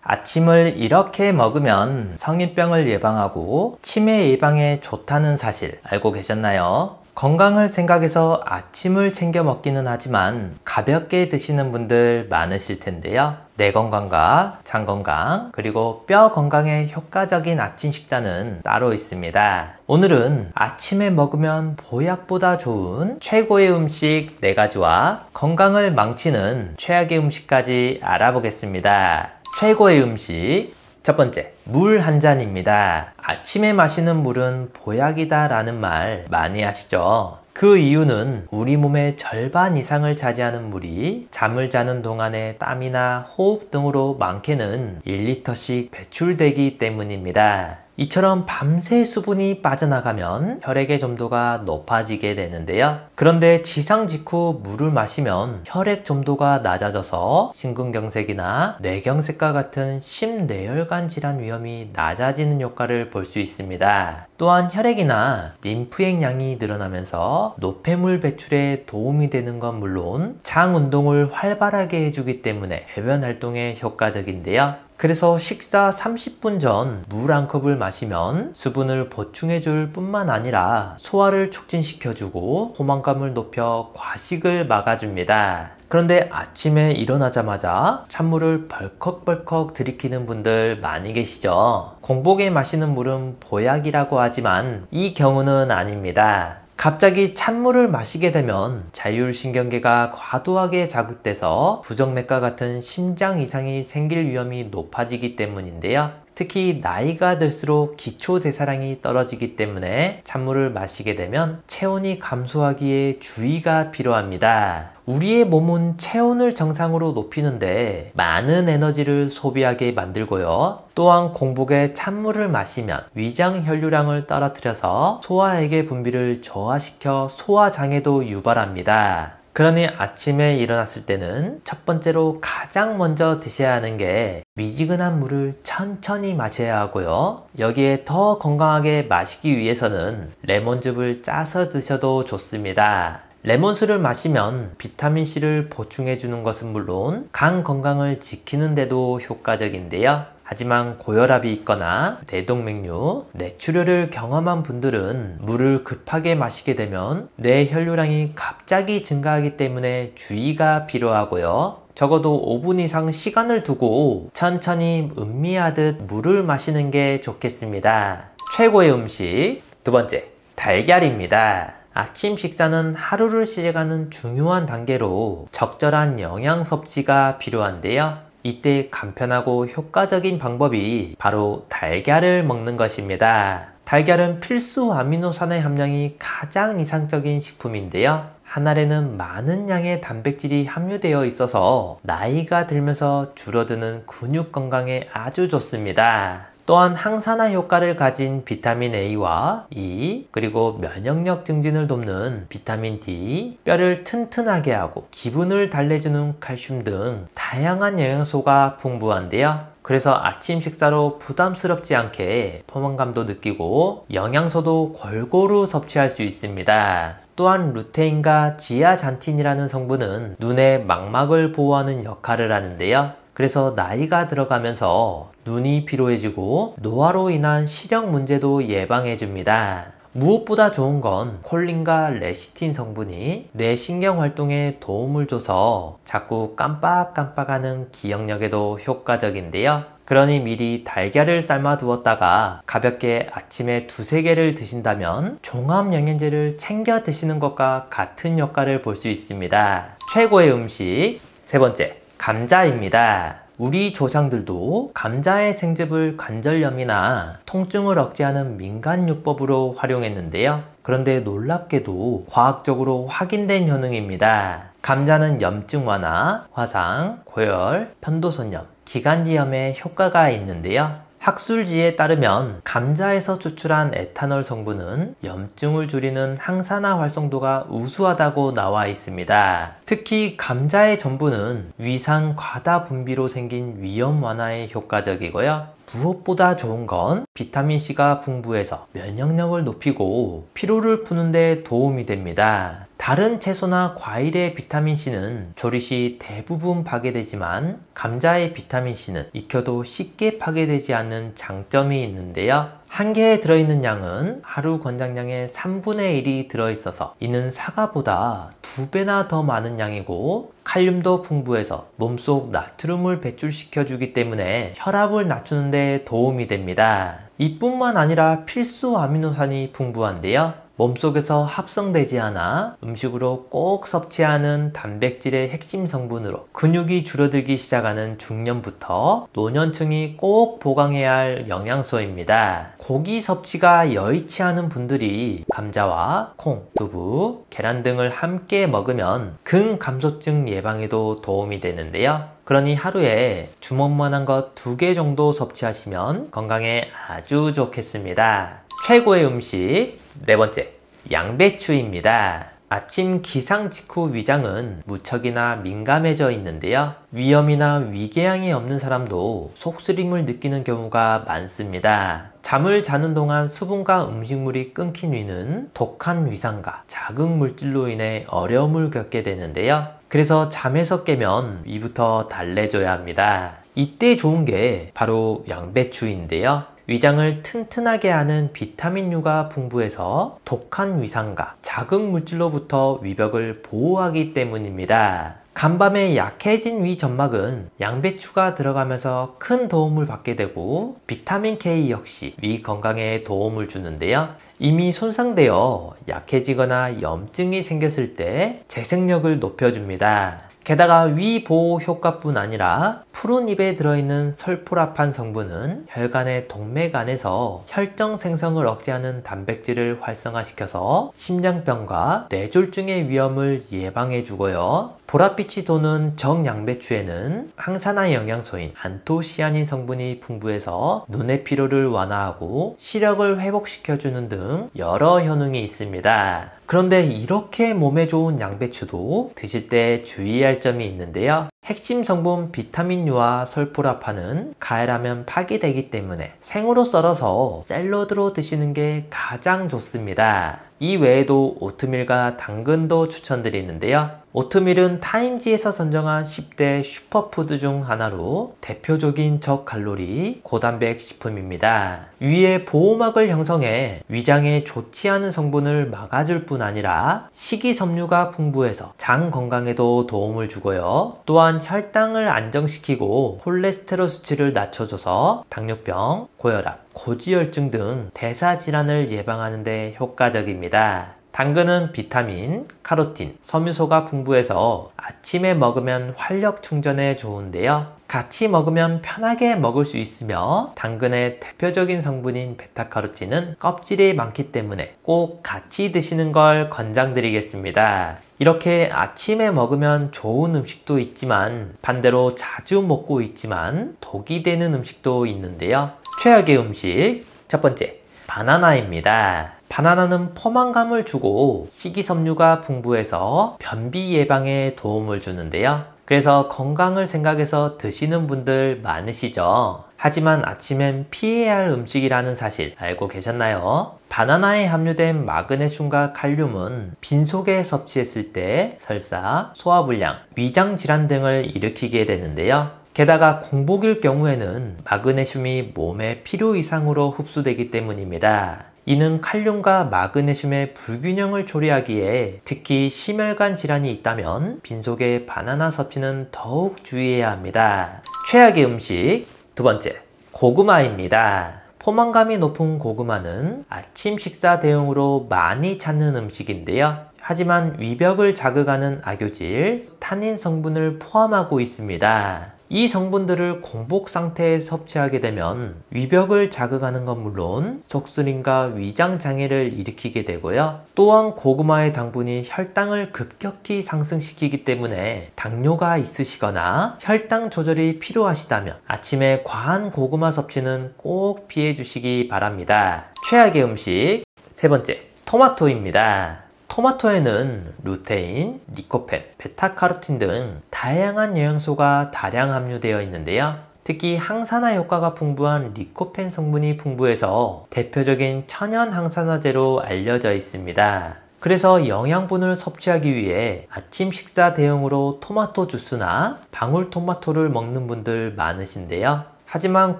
아침을 이렇게 먹으면 성인병을 예방하고 치매 예방에 좋다는 사실 알고 계셨나요? 건강을 생각해서 아침을 챙겨 먹기는 하지만 가볍게 드시는 분들 많으실 텐데요. 뇌 건강과 장 건강 그리고 뼈 건강에 효과적인 아침 식단은 따로 있습니다. 오늘은 아침에 먹으면 보약보다 좋은 최고의 음식 4가지와 건강을 망치는 최악의 음식까지 알아보겠습니다. 최고의 음식 첫 번째, 물 한 잔입니다. 아침에 마시는 물은 보약이다 라는 말 많이 하시죠? 그 이유는 우리 몸의 절반 이상을 차지하는 물이 잠을 자는 동안에 땀이나 호흡 등으로 많게는 1리터씩 배출되기 때문입니다. 이처럼 밤새 수분이 빠져나가면 혈액의 점도가 높아지게 되는데요. 그런데 지상 직후 물을 마시면 혈액 점도가 낮아져서 심근경색이나 뇌경색과 같은 심뇌혈관 질환 위험이 낮아지는 효과를 볼 수 있습니다. 또한 혈액이나 림프의 양이 늘어나면서 노폐물 배출에 도움이 되는 건 물론 장 운동을 활발하게 해주기 때문에 배변 활동에 효과적인데요. 그래서 식사 30분 전 물 한 컵을 마시면 수분을 보충해 줄 뿐만 아니라 소화를 촉진시켜주고 포만감을 높여 과식을 막아줍니다. 그런데 아침에 일어나자마자 찬물을 벌컥벌컥 들이키는 분들 많이 계시죠? 공복에 마시는 물은 보약이라고 하지만 이 경우는 아닙니다. 갑자기 찬물을 마시게 되면 자율신경계가 과도하게 자극돼서 부정맥과 같은 심장 이상이 생길 위험이 높아지기 때문인데요. 특히 나이가 들수록 기초대사량이 떨어지기 때문에 찬물을 마시게 되면 체온이 감소하기에 주의가 필요합니다. 우리의 몸은 체온을 정상으로 높이는데 많은 에너지를 소비하게 만들고요. 또한 공복에 찬물을 마시면 위장 혈류량을 떨어뜨려서 소화액의 분비를 저하시켜 소화장애도 유발합니다. 그러니 아침에 일어났을 때는 첫 번째로 가장 먼저 드셔야 하는 게 미지근한 물을 천천히 마셔야 하고요. 여기에 더 건강하게 마시기 위해서는 레몬즙을 짜서 드셔도 좋습니다. 레몬수를 마시면 비타민C를 보충해 주는 것은 물론 간 건강을 지키는 데도 효과적인데요. 하지만 고혈압이 있거나 뇌동맥류, 뇌출혈을 경험한 분들은 물을 급하게 마시게 되면 뇌 혈류량이 갑자기 증가하기 때문에 주의가 필요하고요. 적어도 5분 이상 시간을 두고 천천히 음미하듯 물을 마시는 게 좋겠습니다. 최고의 음식 두 번째, 달걀입니다. 아침 식사는 하루를 시작하는 중요한 단계로 적절한 영양 섭취가 필요한데요. 이때 간편하고 효과적인 방법이 바로 달걀을 먹는 것입니다. 달걀은 필수 아미노산의 함량이 가장 이상적인 식품인데요. 한 알에는 많은 양의 단백질이 함유되어 있어서 나이가 들면서 줄어드는 근육 건강에 아주 좋습니다. 또한 항산화 효과를 가진 비타민 A와 E, 그리고 면역력 증진을 돕는 비타민 D, 뼈를 튼튼하게 하고 기분을 달래주는 칼슘 등 다양한 영양소가 풍부한데요. 그래서 아침 식사로 부담스럽지 않게 포만감도 느끼고 영양소도 골고루 섭취할 수 있습니다. 또한 루테인과 지아잔틴이라는 성분은 눈의 망막을 보호하는 역할을 하는데요. 그래서 나이가 들어가면서 눈이 피로해지고 노화로 인한 시력 문제도 예방해줍니다. 무엇보다 좋은 건 콜린과 레시틴 성분이 뇌 신경 활동에 도움을 줘서 자꾸 깜빡깜빡하는 기억력에도 효과적인데요. 그러니 미리 달걀을 삶아 두었다가 가볍게 아침에 2~3개를 드신다면 종합영양제를 챙겨 드시는 것과 같은 효과를 볼 수 있습니다. 최고의 음식 세 번째, 감자입니다. 우리 조상들도 감자의 생즙을 관절염이나 통증을 억제하는 민간요법으로 활용했는데요. 그런데 놀랍게도 과학적으로 확인된 효능입니다. 감자는 염증 완화, 화상, 고열, 편도선염, 기관지염에 효과가 있는데요. 학술지에 따르면 감자에서 추출한 에탄올 성분은 염증을 줄이는 항산화 활성도가 우수하다고 나와 있습니다. 특히 감자의 전분은 위산 과다 분비로 생긴 위염 완화에 효과적이고요. 무엇보다 좋은 건 비타민C가 풍부해서 면역력을 높이고 피로를 푸는 데 도움이 됩니다. 다른 채소나 과일의 비타민C는 조리 시 대부분 파괴되지만 감자의 비타민C는 익혀도 쉽게 파괴되지 않는 장점이 있는데요. 한 개에 들어있는 양은 하루 권장량의 3분의 1이 들어있어서 이는 사과보다 2배나 더 많은 양이고 칼륨도 풍부해서 몸속 나트륨을 배출시켜주기 때문에 혈압을 낮추는 데 도움이 됩니다. 이뿐만 아니라 필수 아미노산이 풍부한데요. 몸속에서 합성되지 않아 음식으로 꼭 섭취하는 단백질의 핵심 성분으로 근육이 줄어들기 시작하는 중년부터 노년층이 꼭 보강해야 할 영양소입니다. 고기 섭취가 여의치 않은 분들이 감자와 콩, 두부, 계란 등을 함께 먹으면 근감소증 예방에도 도움이 되는데요. 그러니 하루에 주먹만한 것 2개 정도 섭취하시면 건강에 아주 좋겠습니다. 최고의 음식 네 번째, 양배추입니다. 아침 기상 직후 위장은 무척이나 민감해져 있는데요. 위염이나 위궤양이 없는 사람도 속쓰림을 느끼는 경우가 많습니다. 잠을 자는 동안 수분과 음식물이 끊긴 위는 독한 위산과 자극 물질로 인해 어려움을 겪게 되는데요. 그래서 잠에서 깨면 위부터 달래줘야 합니다. 이때 좋은 게 바로 양배추인데요. 위장을 튼튼하게 하는 비타민유가 풍부해서 독한 위산과 자극 물질로부터 위벽을 보호하기 때문입니다. 간밤에 약해진 위 점막은 양배추가 들어가면서 큰 도움을 받게 되고 비타민 K 역시 위 건강에 도움을 주는데요. 이미 손상되어 약해지거나 염증이 생겼을 때 재생력을 높여줍니다. 게다가 위 보호 효과뿐 아니라 푸른 잎에 들어있는 설포라판 성분은 혈관의 동맥 안에서 혈정 생성을 억제하는 단백질을 활성화시켜서 심장병과 뇌졸중의 위험을 예방해주고요. 보랏빛이 도는 정양배추에는 항산화 영양소인 안토시아닌 성분이 풍부해서 눈의 피로를 완화하고 시력을 회복시켜주는 등 여러 효능이 있습니다. 그런데 이렇게 몸에 좋은 양배추도 드실 때 주의할 점이 있는데요. 핵심 성분 비타민유와 설포라판은 가열하면 파괴되기 때문에 생으로 썰어서 샐러드로 드시는 게 가장 좋습니다. 이 외에도 오트밀과 당근도 추천드리는데요. 오트밀은 타임지에서 선정한 10대 슈퍼푸드 중 하나로 대표적인 저칼로리, 고단백 식품입니다. 위에 보호막을 형성해 위장에 좋지 않은 성분을 막아줄 뿐 아니라 식이섬유가 풍부해서 장 건강에도 도움을 주고요. 또한 혈당을 안정시키고 콜레스테롤 수치를 낮춰줘서 당뇨병, 고혈압, 고지혈증 등 대사질환을 예방하는 데 효과적입니다. 당근은 비타민, 카로틴, 섬유소가 풍부해서 아침에 먹으면 활력 충전에 좋은데요. 같이 먹으면 편하게 먹을 수 있으며 당근의 대표적인 성분인 베타카로틴은 껍질에 많기 때문에 꼭 같이 드시는 걸 권장드리겠습니다. 이렇게 아침에 먹으면 좋은 음식도 있지만 반대로 자주 먹고 있지만 독이 되는 음식도 있는데요. 최악의 음식 첫 번째, 바나나입니다. 바나나는 포만감을 주고 식이섬유가 풍부해서 변비 예방에 도움을 주는데요. 그래서 건강을 생각해서 드시는 분들 많으시죠? 하지만 아침엔 피해야 할 음식이라는 사실 알고 계셨나요? 바나나에 함유된 마그네슘과 칼륨은 빈속에 섭취했을 때 설사, 소화불량, 위장질환 등을 일으키게 되는데요. 게다가 공복일 경우에는 마그네슘이 몸의 필요 이상으로 흡수되기 때문입니다. 이는 칼륨과 마그네슘의 불균형을 초래하기에 특히 심혈관 질환이 있다면 빈속의 바나나 섭취는 더욱 주의해야 합니다. 최악의 음식 두 번째, 고구마입니다. 포만감이 높은 고구마는 아침 식사 대용으로 많이 찾는 음식인데요. 하지만 위벽을 자극하는 악효질, 타닌 성분을 포함하고 있습니다. 이 성분들을 공복 상태에 섭취하게 되면 위벽을 자극하는 건 물론 속쓰림과 위장 장애를 일으키게 되고요. 또한 고구마의 당분이 혈당을 급격히 상승시키기 때문에 당뇨가 있으시거나 혈당 조절이 필요하시다면 아침에 과한 고구마 섭취는 꼭 피해 주시기 바랍니다. 최악의 음식 세 번째, 토마토입니다. 토마토에는 루테인, 리코펜, 베타카로틴 등 다양한 영양소가 다량 함유되어 있는데요. 특히 항산화 효과가 풍부한 리코펜 성분이 풍부해서 대표적인 천연 항산화제로 알려져 있습니다. 그래서 영양분을 섭취하기 위해 아침 식사 대용으로 토마토 주스나 방울토마토를 먹는 분들 많으신데요. 하지만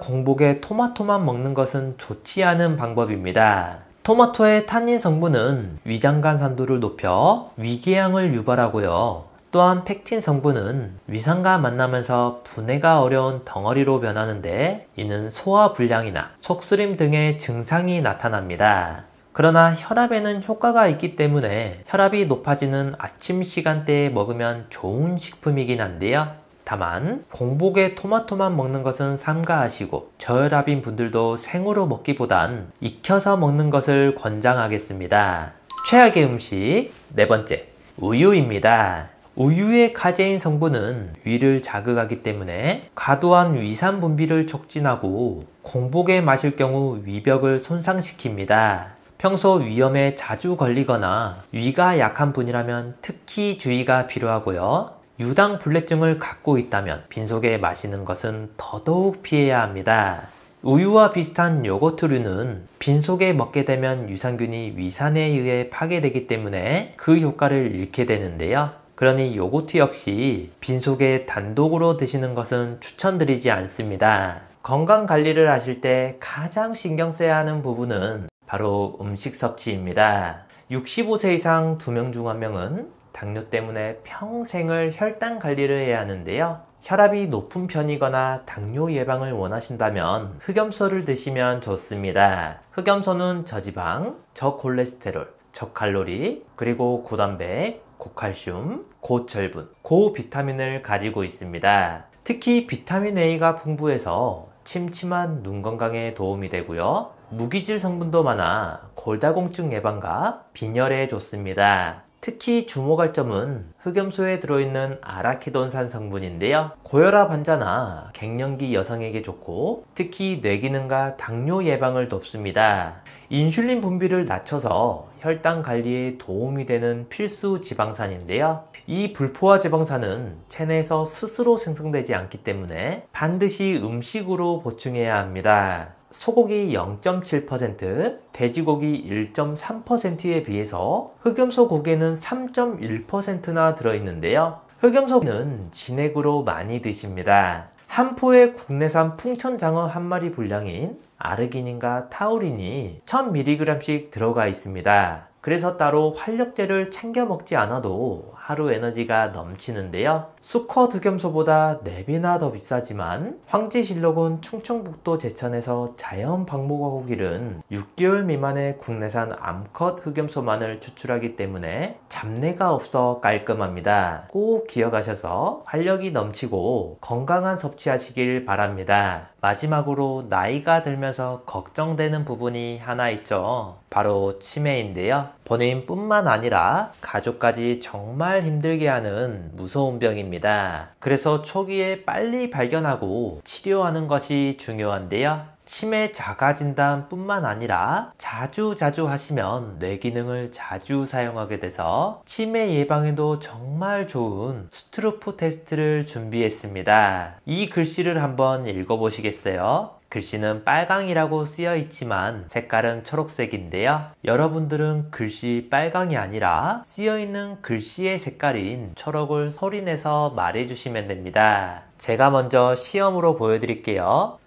공복에 토마토만 먹는 것은 좋지 않은 방법입니다. 토마토의 탄닌 성분은 위장간 산도를 높여 위궤양을 유발하고요. 또한 펙틴 성분은 위산과 만나면서 분해가 어려운 덩어리로 변하는데 이는 소화불량이나 속쓰림 등의 증상이 나타납니다. 그러나 혈압에는 효과가 있기 때문에 혈압이 높아지는 아침 시간대에 먹으면 좋은 식품이긴 한데요. 다만 공복에 토마토만 먹는 것은 삼가하시고 저혈압인 분들도 생으로 먹기보단 익혀서 먹는 것을 권장하겠습니다. 최악의 음식 네 번째, 우유입니다. 우유의 카제인 성분은 위를 자극하기 때문에 과도한 위산 분비를 촉진하고 공복에 마실 경우 위벽을 손상시킵니다. 평소 위염에 자주 걸리거나 위가 약한 분이라면 특히 주의가 필요하고요. 유당불내증을 갖고 있다면 빈속에 마시는 것은 더더욱 피해야 합니다. 우유와 비슷한 요거트류는 빈속에 먹게 되면 유산균이 위산에 의해 파괴되기 때문에 그 효과를 잃게 되는데요. 그러니 요거트 역시 빈속에 단독으로 드시는 것은 추천드리지 않습니다. 건강 관리를 하실 때 가장 신경 써야 하는 부분은 바로 음식 섭취입니다. 65세 이상 2명 중 1명은 당뇨 때문에 평생을 혈당 관리를 해야 하는데요. 혈압이 높은 편이거나 당뇨 예방을 원하신다면 흑염소를 드시면 좋습니다. 흑염소는 저지방, 저콜레스테롤, 저칼로리, 그리고 고단백, 고칼슘, 고철분, 고비타민을 가지고 있습니다. 특히 비타민 A가 풍부해서 침침한 눈 건강에 도움이 되고요. 무기질 성분도 많아 골다공증 예방과 빈혈에 좋습니다. 특히 주목할 점은 흑염소에 들어있는 아라키돈산 성분인데요. 고혈압 환자나 갱년기 여성에게 좋고 특히 뇌기능과 당뇨 예방을 돕습니다. 인슐린 분비를 낮춰서 혈당 관리에 도움이 되는 필수 지방산인데요. 이 불포화 지방산은 체내에서 스스로 생성되지 않기 때문에 반드시 음식으로 보충해야 합니다. 소고기 0.7%, 돼지고기 1.3%에 비해서 흑염소 고기에는 3.1%나 들어있는데요. 흑염소는 진액으로 많이 드십니다. 한 포의 국내산 풍천장어 한 마리 분량인 아르기닌과 타우린이 1000mg씩 들어가 있습니다. 그래서 따로 활력제를 챙겨 먹지 않아도 하루 에너지가 넘치는데요. 수컷 흑염소보다 4배나 더 비싸지만 황제실록은 충청북도 제천에서 자연 방목하고 기른 6개월 미만의 국내산 암컷 흑염소만을 추출하기 때문에 잡내가 없어 깔끔합니다. 꼭 기억하셔서 활력이 넘치고 건강한 섭취하시길 바랍니다. 마지막으로 나이가 들면서 걱정되는 부분이 하나 있죠. 바로 치매인데요. 본인뿐만 아니라 가족까지 정말 힘들게 하는 무서운 병입니다. 그래서 초기에 빨리 발견하고 치료하는 것이 중요한데요. 치매 자가진단 뿐만 아니라 자주 하시면 뇌기능을 자주 사용하게 돼서 치매 예방에도 정말 좋은 스트루프 테스트를 준비했습니다. 이 글씨를 한번 읽어보시겠어요? 글씨는 빨강이라고 쓰여 있지만 색깔은 초록색인데요. 여러분들은 글씨 빨강이 아니라 쓰여 있는 글씨의 색깔인 초록을 소리내서 말해주시면 됩니다. 제가 먼저 시험으로 보여드릴게요.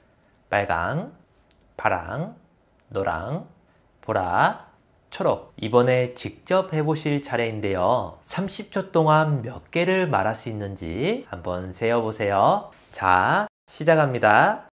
빨강, 파랑, 노랑, 보라, 초록. 이번에 직접 해보실 차례인데요. 30초 동안 몇 개를 말할 수 있는지 한번 세어보세요. 자, 시작합니다.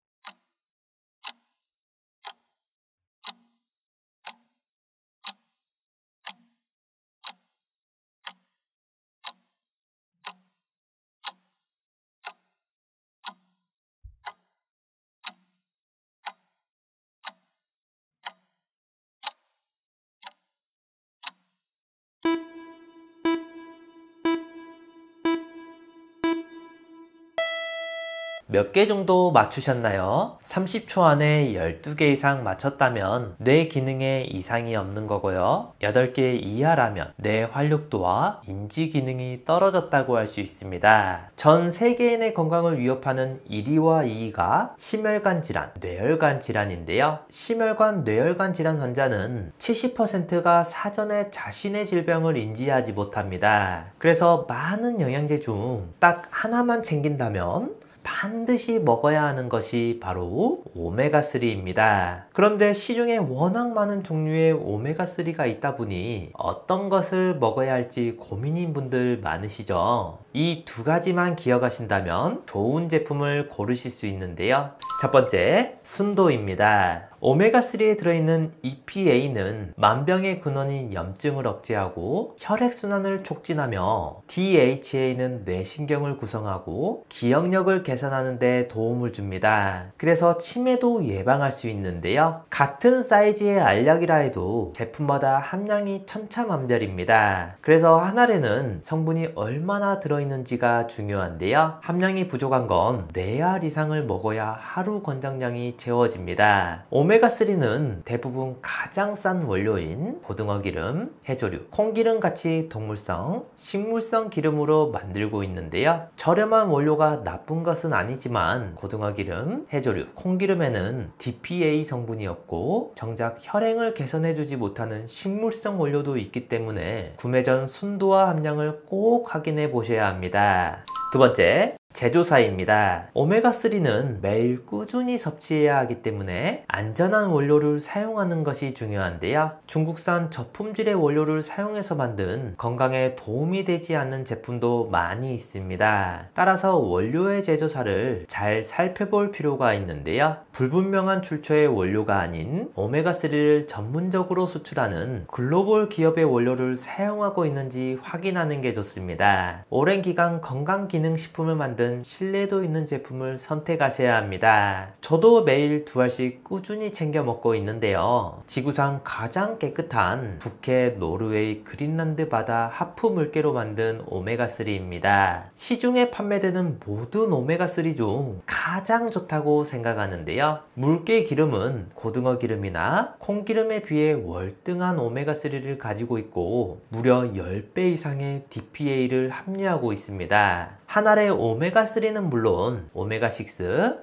몇 개 정도 맞추셨나요? 30초 안에 12개 이상 맞췄다면 뇌 기능에 이상이 없는 거고요. 8개 이하라면 뇌 활력도와 인지 기능이 떨어졌다고 할 수 있습니다. 전 세계인의 건강을 위협하는 1위와 2위가 심혈관 질환, 뇌혈관 질환인데요. 심혈관, 뇌혈관 질환 환자는 70%가 사전에 자신의 질병을 인지하지 못합니다. 그래서 많은 영양제 중 딱 하나만 챙긴다면 반드시 먹어야 하는 것이 바로 오메가3입니다. 그런데 시중에 워낙 많은 종류의 오메가3가 있다 보니 어떤 것을 먹어야 할지 고민인 분들 많으시죠? 이 두 가지만 기억하신다면 좋은 제품을 고르실 수 있는데요. 첫 번째, 순도입니다. 오메가3에 들어있는 EPA는 만병의 근원인 염증을 억제하고 혈액순환을 촉진하며 DHA는 뇌신경을 구성하고 기억력을 개선하는 데 도움을 줍니다. 그래서 치매도 예방할 수 있는데요. 같은 사이즈의 알약이라 해도 제품마다 함량이 천차만별입니다. 그래서 한 알에는 성분이 얼마나 들어있는지가 중요한데요. 함량이 부족한 건 4알 이상을 먹어야 하루 권장량이 채워집니다. 오메가3는 대부분 가장 싼 원료인 고등어 기름, 해조류, 콩기름 같이 동물성, 식물성 기름으로 만들고 있는데요. 저렴한 원료가 나쁜 것은 아니지만 고등어 기름, 해조류, 콩기름에는 DPA 성분이 없고 정작 혈행을 개선해주지 못하는 식물성 원료도 있기 때문에 구매 전 순도와 함량을 꼭 확인해 보셔야 합니다. 두 번째, 제조사입니다. 오메가3는 매일 꾸준히 섭취해야 하기 때문에 안전한 원료를 사용하는 것이 중요한데요. 중국산 저품질의 원료를 사용해서 만든 건강에 도움이 되지 않는 제품도 많이 있습니다. 따라서 원료의 제조사를 잘 살펴볼 필요가 있는데요. 불분명한 출처의 원료가 아닌 오메가3를 전문적으로 수출하는 글로벌 기업의 원료를 사용하고 있는지 확인하는 게 좋습니다. 오랜 기간 건강기능식품을 만든 신뢰도 있는 제품을 선택하셔야 합니다. 저도 매일 2알씩 꾸준히 챙겨 먹고 있는데요. 지구상 가장 깨끗한 북해, 노르웨이, 그린란드 바다 하프 물개로 만든 오메가3입니다. 시중에 판매되는 모든 오메가3 중 가장 좋다고 생각하는데요. 물개 기름은 고등어 기름이나 콩기름에 비해 월등한 오메가3를 가지고 있고 무려 10배 이상의 DPA를 함유하고 있습니다. 한 알의 오메가3는 물론 오메가6,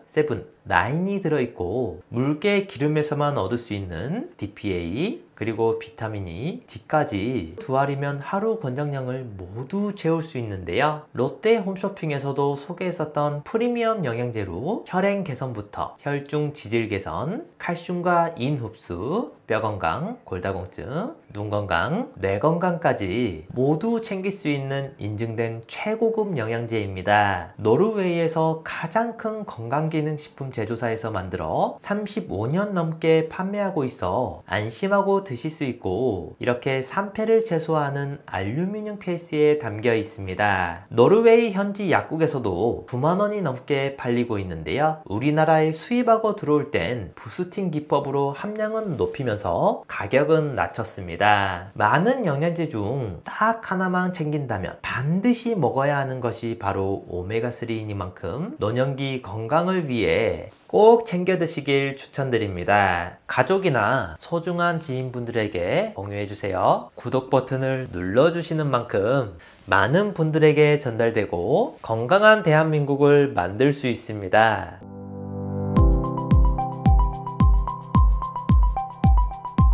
7, 9이 들어있고 물개 기름에서만 얻을 수 있는 DPA 그리고 비타민 E, D까지 2알이면 하루 권장량을 모두 채울 수 있는데요. 롯데 홈쇼핑에서도 소개했었던 프리미엄 영양제로 혈행 개선부터 혈중 지질 개선, 칼슘과 인 흡수, 뼈 건강, 골다공증, 눈 건강, 뇌 건강까지 모두 챙길 수 있는 인증된 최고급 영양제입니다. 노르웨이에서 가장 큰 건강기능식품 제조사에서 만들어 35년 넘게 판매하고 있어 안심하고 드실 수 있고 이렇게 산패를 최소화하는 알루미늄 케이스에 담겨 있습니다. 노르웨이 현지 약국에서도 9만 원이 넘게 팔리고 있는데요. 우리나라에 수입하고 들어올 땐 부스팅 기법으로 함량은 높이면서 가격은 낮췄습니다. 많은 영양제 중 딱 하나만 챙긴다면 반드시 먹어야 하는 것이 바로 오메가3이니만큼 노년기 건강을 위해 꼭 챙겨 드시길 추천드립니다. 가족이나 소중한 지인분들에게 공유해주세요. 구독 버튼을 눌러주시는 만큼 많은 분들에게 전달되고 건강한 대한민국을 만들 수 있습니다.